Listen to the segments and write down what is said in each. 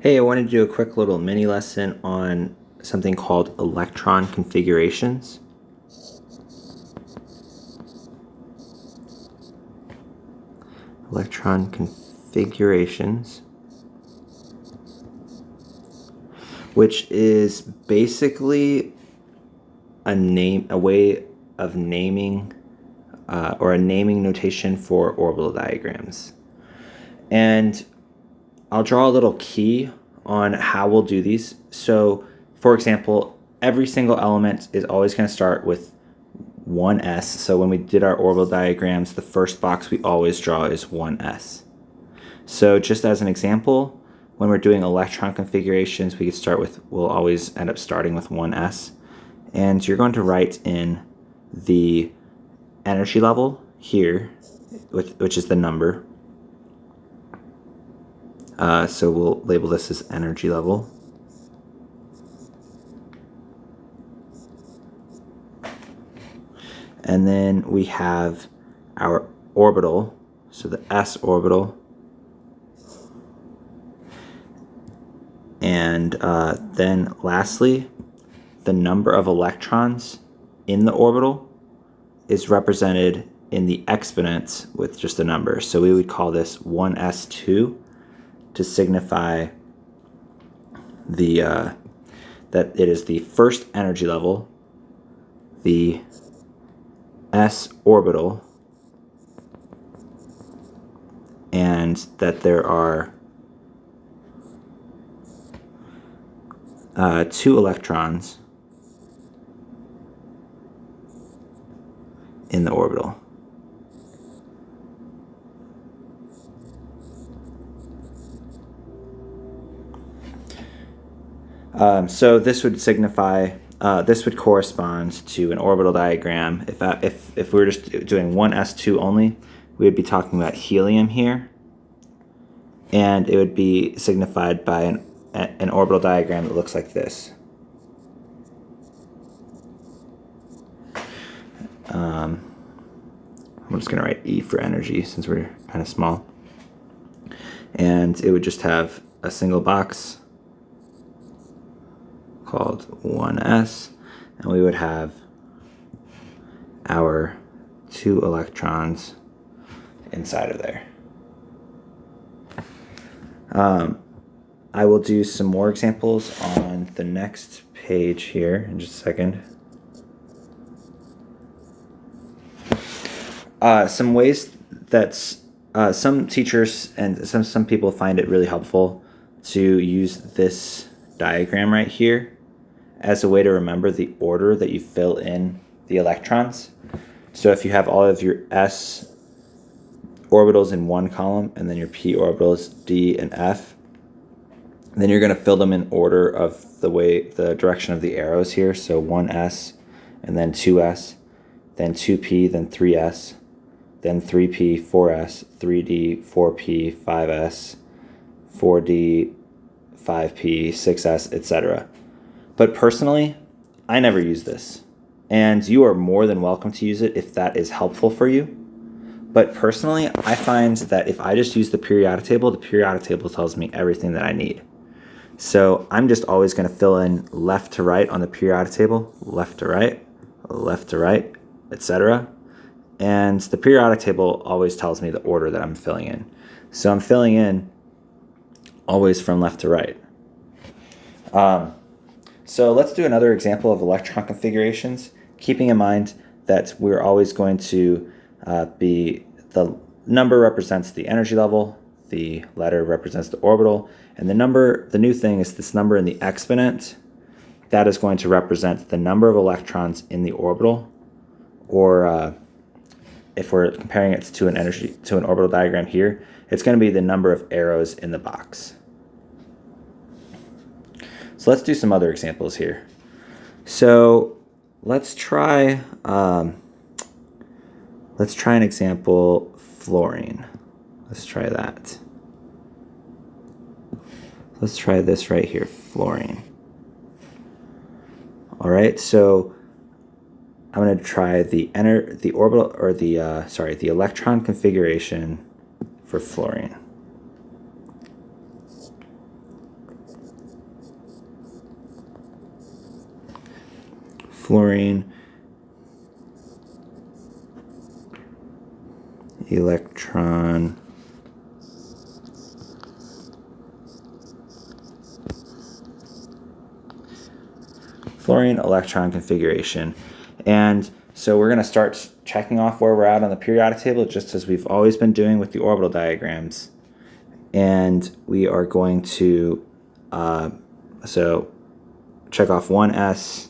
Hey, I wanted to do a quick little mini lesson on something called electron configurations. Electron configurations, which is basically a way of naming or a naming notation for orbital diagrams. And I'll draw a little key on how we'll do these. So, for example, every single element is always going to start with 1s. So when we did our orbital diagrams, the first box we always draw is 1s. So just as an example, when we're doing electron configurations, we could start with, we'll always end up starting with 1s. And you're going to write in the energy level here, which is the number. So we'll label this as energy level. And then we have our orbital, so the s orbital. And then lastly, the number of electrons in the orbital is represented in the exponents with just a number. So we would call this 1s2 to signify the that it is the first energy level, the s orbital, and that there are 2 electrons in the orbital. So this would signify, this would correspond to an orbital diagram. If we were just doing 1s2 only, we would be talking about helium here, and it would be signified by an orbital diagram that looks like this. I'm just going to write E for energy since we're kind of small. And it would just have a single box called 1s, and we would have our 2 electrons inside of there. I will do some more examples on the next page here in just a second. Some ways that some teachers and some people find it really helpful to use this diagram right here as a way to remember the order that you fill in the electrons. So if you have all of your s orbitals in one column and then your p orbitals d and f, then you're going to fill them in order of the direction of the arrows here. So 1s, and then 2s, then 2p, then 3s, then 3p, 4s, 3d, 4p, 5s, 4d, 5p, 6s, etc. But personally, I never use this, and you are more than welcome to use it if that is helpful for you. But personally, I find that if I just use the periodic table tells me everything that I need. So I'm just always going to fill in left to right on the periodic table, left to right, etc. And the periodic table always tells me the order that I'm filling in. So I'm filling in always from left to right. So let's do another example of electron configurations, keeping in mind that we're always going to be, the number represents the energy level, the letter represents the orbital, and the new thing is this number in the exponent. That is going to represent the number of electrons in the orbital, or if we're comparing it to an orbital diagram here, it's going to be the number of arrows in the box. So let's do some other examples here. So let's try an example, fluorine. Let's try that. Let's try this right here, fluorine. All right, so I'm going to try the electron configuration for fluorine. fluorine, electron, fluorine electron configuration. And so we're going to start checking off where we're at on the periodic table, just as we've always been doing with the orbital diagrams. And we are going to so check off 1s,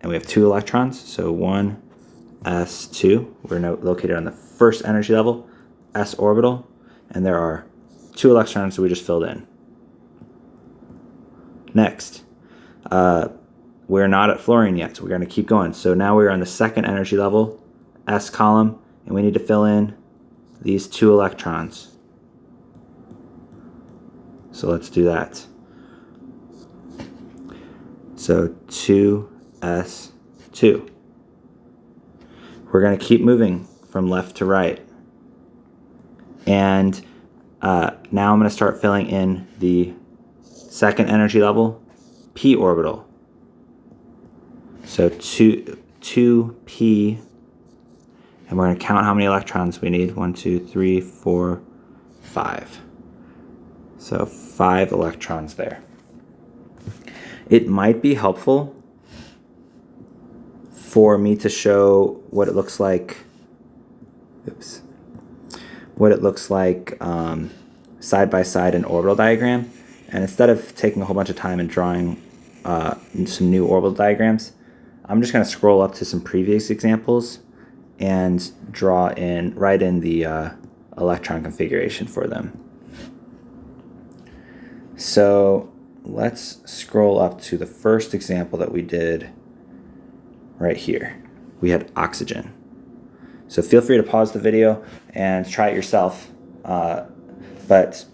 and we have 2 electrons, so 1s2. We're now located on the first energy level, s orbital, and there are 2 electrons that we just filled in. Next, we're not at fluorine yet, so we're going to keep going. So now we're on the second energy level, s column, and we need to fill in these 2 electrons. So let's do that. So 2s2. We're going to keep moving from left to right. And now I'm going to start filling in the second energy level, p orbital. So 2p, and we're going to count how many electrons we need. 1, 2, 3, 4, 5. So 5 electrons there. It might be helpful for me to show what it looks like. Oops. What it looks like side by side in orbital diagram. And instead of taking a whole bunch of time and drawing some new orbital diagrams, I'm just going to scroll up to some previous examples and write in the electron configuration for them. So let's scroll up to the first example that we did right here. We had oxygen. So feel free to pause the video and try it yourself, but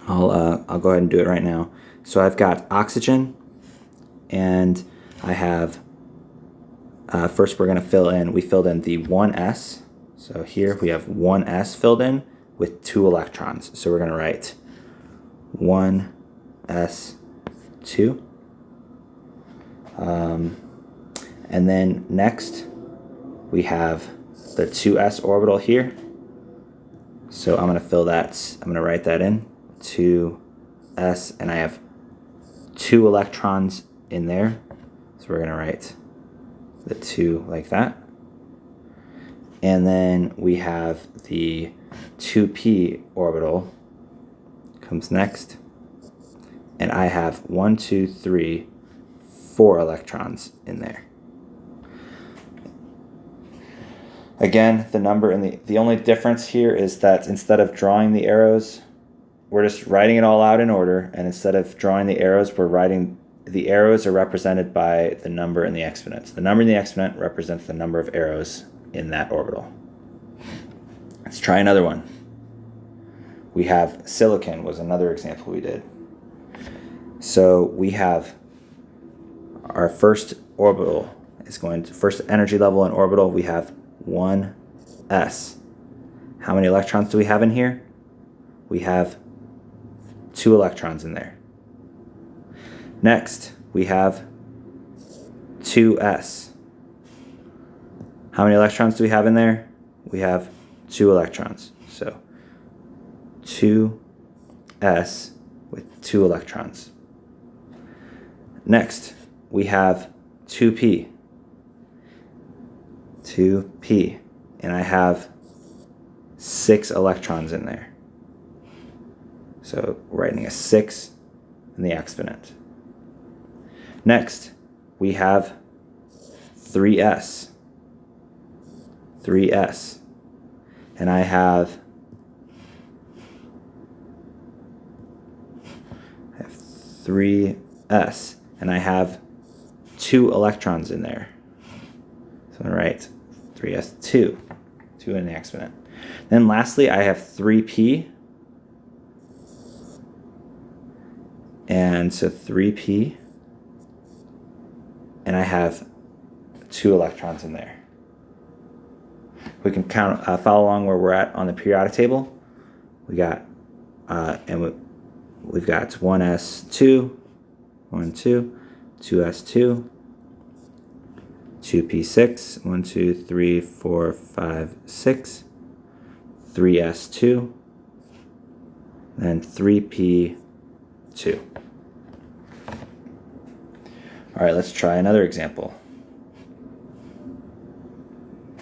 I'll go ahead and do it right now. So I've got oxygen, and I have, first we're going to fill in, we filled in the 1s. So here we have 1s filled in with 2 electrons. So we're going to write 1s2. And then next we have the 2s orbital here. So I'm going to fill that, I'm going to write that in, 2s, and I have 2 electrons in there. So we're going to write the 2 like that. And then we have the 2p orbital comes next. And I have 1, 2, 3, 4 electrons in there. Again, the number and the only difference here is that instead of drawing the arrows, we're just writing it all out in order, and instead of drawing the arrows, we're writing the arrows are represented by the number and the exponent. So the number and the exponent represents the number of arrows in that orbital. Let's try another one. We have silicon was another example we did. So we have our first orbital is going to first energy level in orbital. We have 1s. How many electrons do we have in here? We have 2 electrons in there. Next, we have 2s. How many electrons do we have in there? We have 2 electrons. So 2s with 2 electrons. Next, we have 2p. 2p. And I have 6 electrons in there. So we're writing a 6 in the exponent. Next, we have 3s. 3s. And I have 3s. And I have 2 electrons in there. So I'm going to write 3s2. 2 in the exponent. Then lastly, I have 3p. And so 3p. And I have 2 electrons in there. We can count, follow along where we're at on the periodic table. We got, we've got 1s2, 1, 2, 2s2, 2p6, 1, 2, 3, 4, 5, 6, 3s2, and 3p2. All right, let's try another example.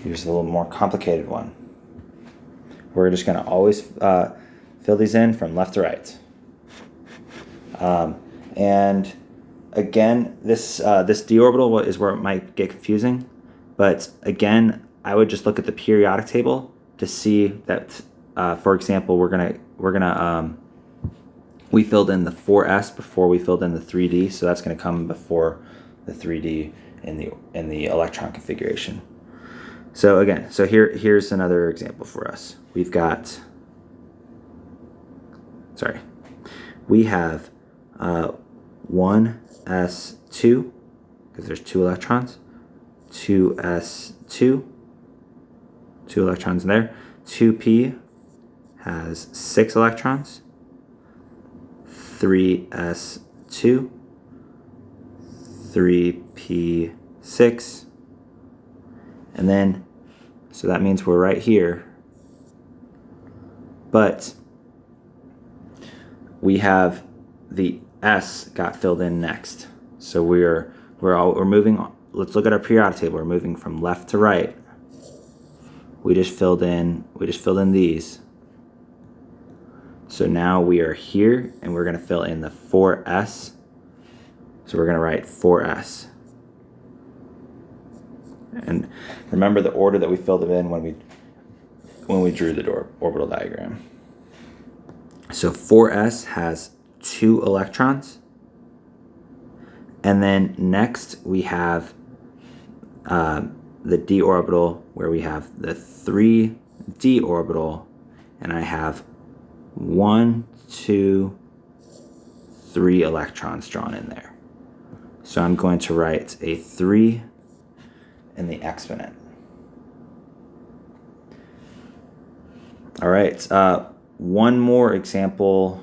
Here's a little more complicated one. We're just going to always fill these in from left to right. And again, this d orbital is where it might get confusing. But again, I would just look at the periodic table to see that, for example, we filled in the 4s before we filled in the 3d, so that's going to come before the 3d in the electron configuration. So again, here's another example for us. We have 1s2, because there's 2 electrons, 2s2, 2 electrons in there, 2p has 6 electrons, 3s2, 3p6, and then, so that means we're right here, but we have the s got filled in next. So we're moving. Let's look at our periodic table. We're moving from left to right. We just filled in these. So now we are here, and we're going to fill in the 4s. So we're going to write 4s. And remember the order that we filled it in when we drew the orbital diagram. So 4s has 2 electrons. And then next we have the d orbital, where we have the 3d orbital, and I have 1, 2, 3 electrons drawn in there. So I'm going to write a 3 in the exponent. All right, one more example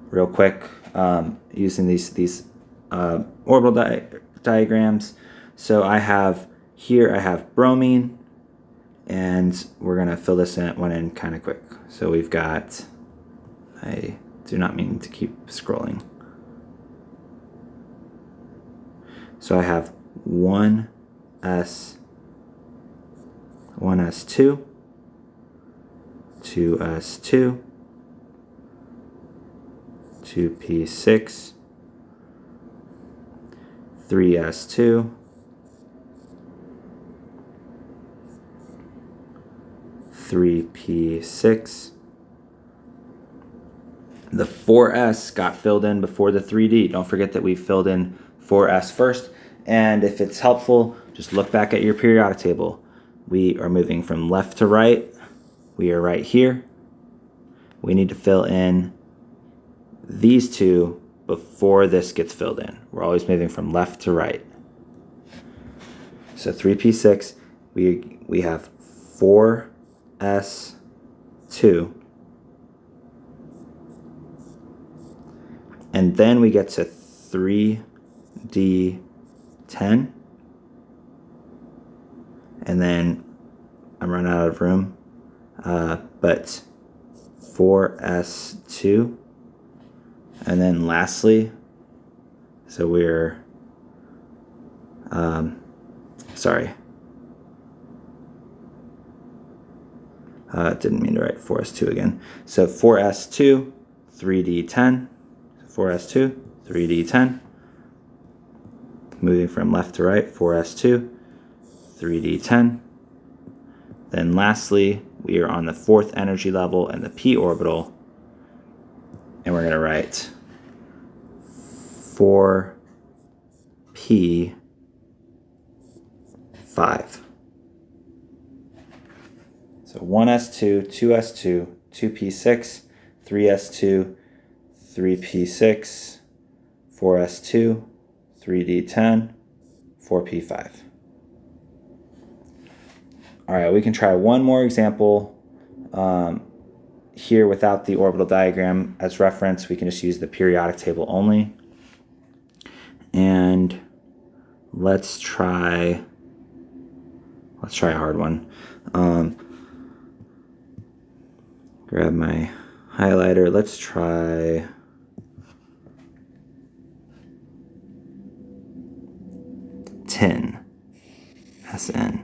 real quick, using these orbital diagrams. So I have bromine, and we're going to fill this one in kind of quick. So we've got, I do not mean to keep scrolling. So I have 1s2, 2s2, 2p6, 3s2, 3p6. The 4s got filled in before the 3d. Don't forget that we filled in 4s first. And if it's helpful, just look back at your periodic table. We are moving from left to right. We are right here. We need to fill in these two before this gets filled in. We're always moving from left to right. So 3p6, we have 4s2, and then we get to 3d10, and then I'm running out of room, but 4s2, and then lastly, so we're didn't mean to write 4s2 again. So 4s2, 3d10, 4s2, 3d10. Moving from left to right, 4s2, 3d10. Then lastly, we are on the 4th energy level and the p orbital, and we're going to write 4p5. So 1s2, 2s2, 2p6, 3s2, 3p6, 4s2, 3d10, 4p5. All right, we can try one more example here without the orbital diagram as reference. We can just use the periodic table only. And let's try a hard one. Grab my highlighter. Let's try tin. SN.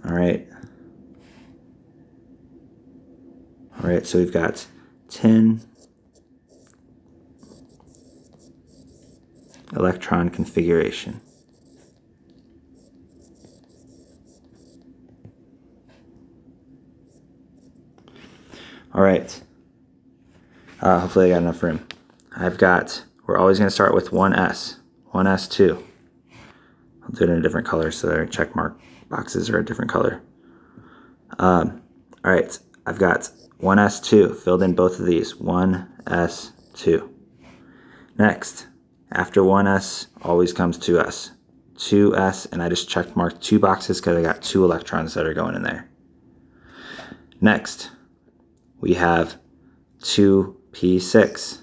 All right. All right, so we've got tin electron configuration. All right. Hopefully I got enough room. We're always going to start with 1s, 1s2. I'll do it in a different color so their check mark boxes are a different color. All right, I've got 1s2 filled in both of these, 1s2. Next, after 1s always comes 2s. 2s, and I just check marked 2 boxes because I got 2 electrons that are going in there. Next, we have 2p6.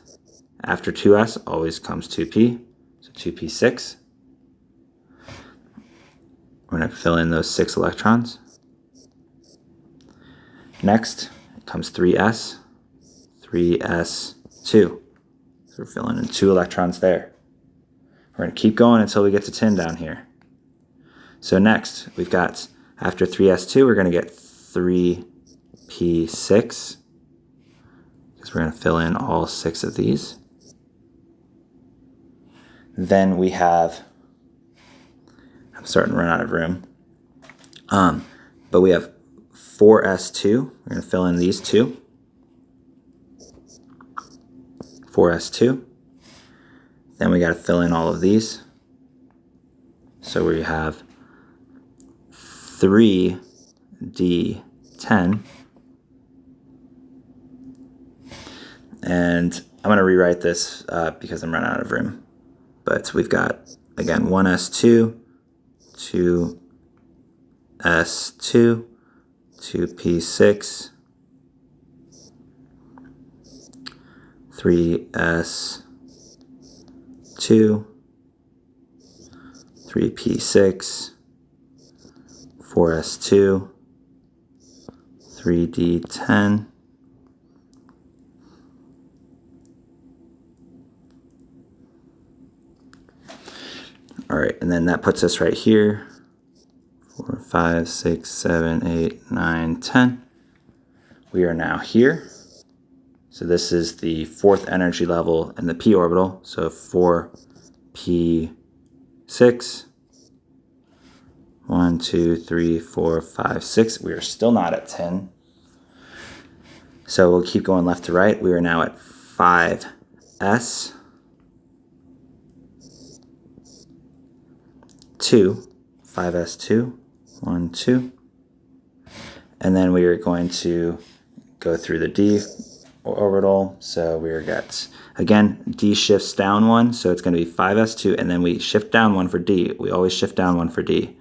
After 2s always comes 2p, so 2p6. We're going to fill in those 6 electrons. Next comes 3s, 3s2. So we're filling in 2 electrons there. We're going to keep going until we get to 10 down here. So next, we've got, after 3s2, we're going to get 3p6, because we're going to fill in all 6 of these. Then we have, I'm starting to run out of room, but we have 4s2. We're going to fill in these 2. 4s2. Then we got to fill in all of these. So we have 3d10. And I'm going to rewrite this because I'm running out of room. But we've got, again, 1s2, 2s2, 2p6, 3s2, 3p6, 4s2, 3d10, all right, and then that puts us right here. 4, 5, 6, 7, 8, 9, 10. We are now here. So this is the 4th energy level in the p orbital. So 4p6. 1, 2, 3, 4, 5, 6. We are still not at 10. So we'll keep going left to right. We are now at 5s. 2. 5s2. 1, 2. And then we are going to go through the d orbital. So we're got, again, d shifts down 1. So it's going to be 5s2. And then we shift down 1 for d. We always shift down 1 for d.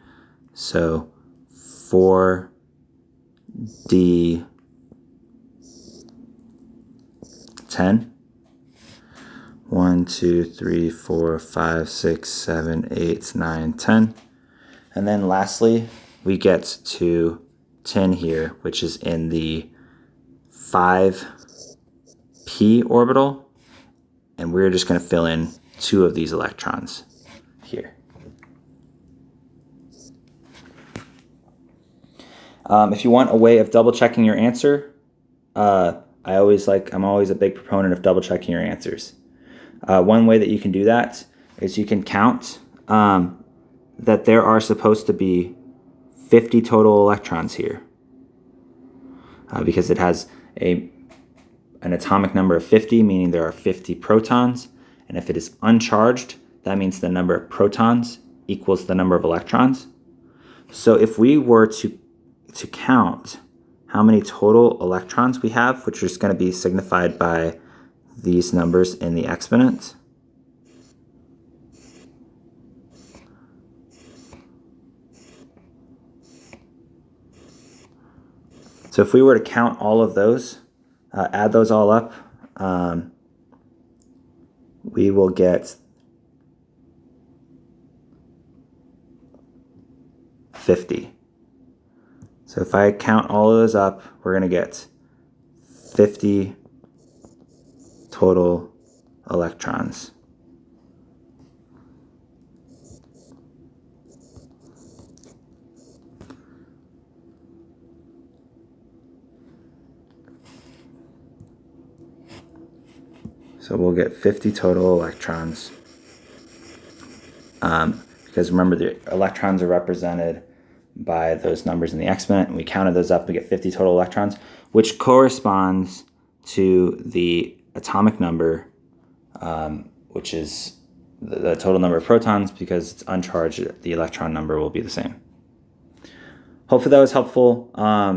So 4d10. 1, 2, 3, 4, 5, 6, 7, 8, 9, 10. And then lastly, we get to 10 here, which is in the 5p orbital. And we're just going to fill in 2 of these electrons here. If you want a way of double checking your answer, I'm always a big proponent of double checking your answers. One way that you can do that is you can count that there are supposed to be 50 total electrons here, because it has an atomic number of 50, meaning there are 50 protons. And if it is uncharged, that means the number of protons equals the number of electrons. So if we were to count how many total electrons we have, which is going to be signified by these numbers in the exponent. So if we were to count all of those, add those all up, we will get 50. So if I count all of those up, we're going to get 50 total electrons. So we'll get 50 total electrons. Because remember, the electrons are represented by those numbers in the exponent, and we counted those up, we get 50 total electrons, which corresponds to the atomic number, which is the total number of protons. Because it's uncharged, the electron number will be the same. Hopefully that was helpful. I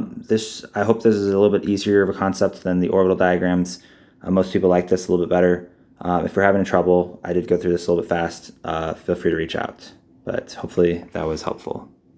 hope this is a little bit easier of a concept than the orbital diagrams. Most people like this a little bit better. If you're having trouble, I did go through this a little bit fast, feel free to reach out. But hopefully that was helpful.